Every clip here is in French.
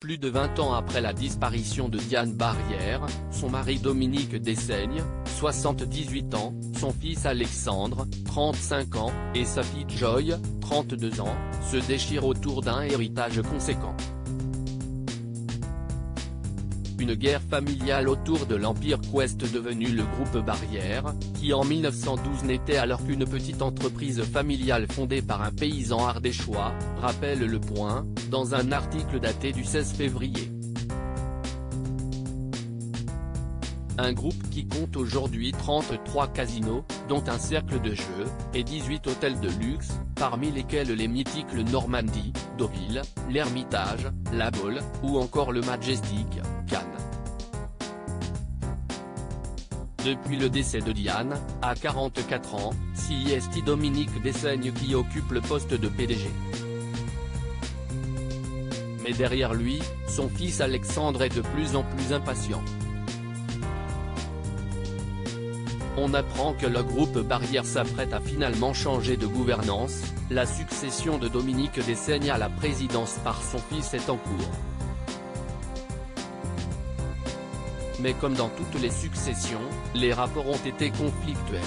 plus de 20 ans après la disparition de Diane Barrière, son mari Dominique Dessaigne, 78 ans, son fils Alexandre, 35 ans, et sa fille Joy, 32 ans, se déchirent autour d'un héritage conséquent. Une guerre familiale autour de l'Empire Quest devenu le groupe Barrière, qui en 1912 n'était alors qu'une petite entreprise familiale fondée par un paysan ardéchois, rappelle Le Point, dans un article daté du 16 février. Un groupe qui compte aujourd'hui 33 casinos, dont un cercle de jeux, et 18 hôtels de luxe, parmi lesquels les mythiques le Normandie, Deauville, l'Hermitage, la Baule, ou encore le Majestic, Cannes. Depuis le décès de Diane, à 44 ans, c'est Dominique Dessaigne qui occupe le poste de PDG. Mais derrière lui, son fils Alexandre est de plus en plus impatient. On apprend que le groupe Barrière s'apprête à finalement changer de gouvernance, la succession de Dominique Dessaigne à la présidence par son fils est en cours. Mais comme dans toutes les successions, les rapports ont été conflictuels.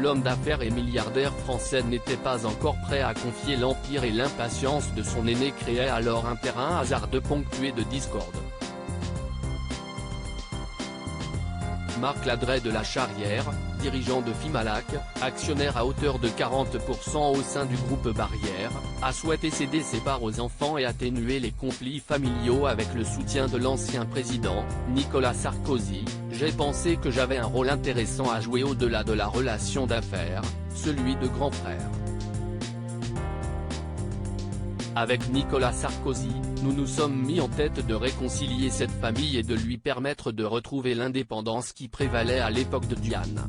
L'homme d'affaires et milliardaire français n'était pas encore prêt à confier l'empire et l'impatience de son aîné créaient alors un terrain hasardeux ponctué de discorde. Marc Ladret de la Charrière, dirigeant de Fimalac, actionnaire à hauteur de 40% au sein du groupe Barrière, a souhaité céder ses parts aux enfants et atténuer les conflits familiaux avec le soutien de l'ancien président, Nicolas Sarkozy. J'ai pensé que j'avais un rôle intéressant à jouer au-delà de la relation d'affaires, celui de grand frère. Avec Nicolas Sarkozy, nous nous sommes mis en tête de réconcilier cette famille et de lui permettre de retrouver l'indépendance qui prévalait à l'époque de Diane.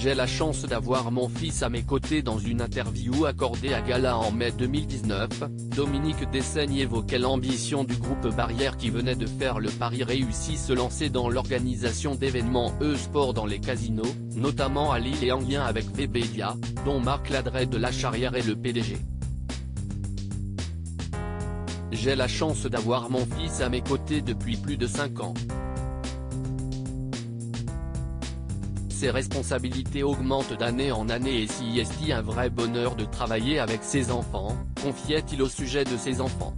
J'ai la chance d'avoir mon fils à mes côtés. Dans une interview accordée à Gala en mai 2019, Dominique Dessaigne évoquait l'ambition du groupe Barrière qui venait de faire le pari réussi se lancer dans l'organisation d'événements e-sport dans les casinos, notamment à Lille et en lien avec Webedia, dont Marc Ladret de la Charrière est le PDG. J'ai la chance d'avoir mon fils à mes côtés depuis plus de 5 ans. Ses responsabilités augmentent d'année en année et c'est un vrai bonheur de travailler avec ses enfants, confiait-il au sujet de ses enfants.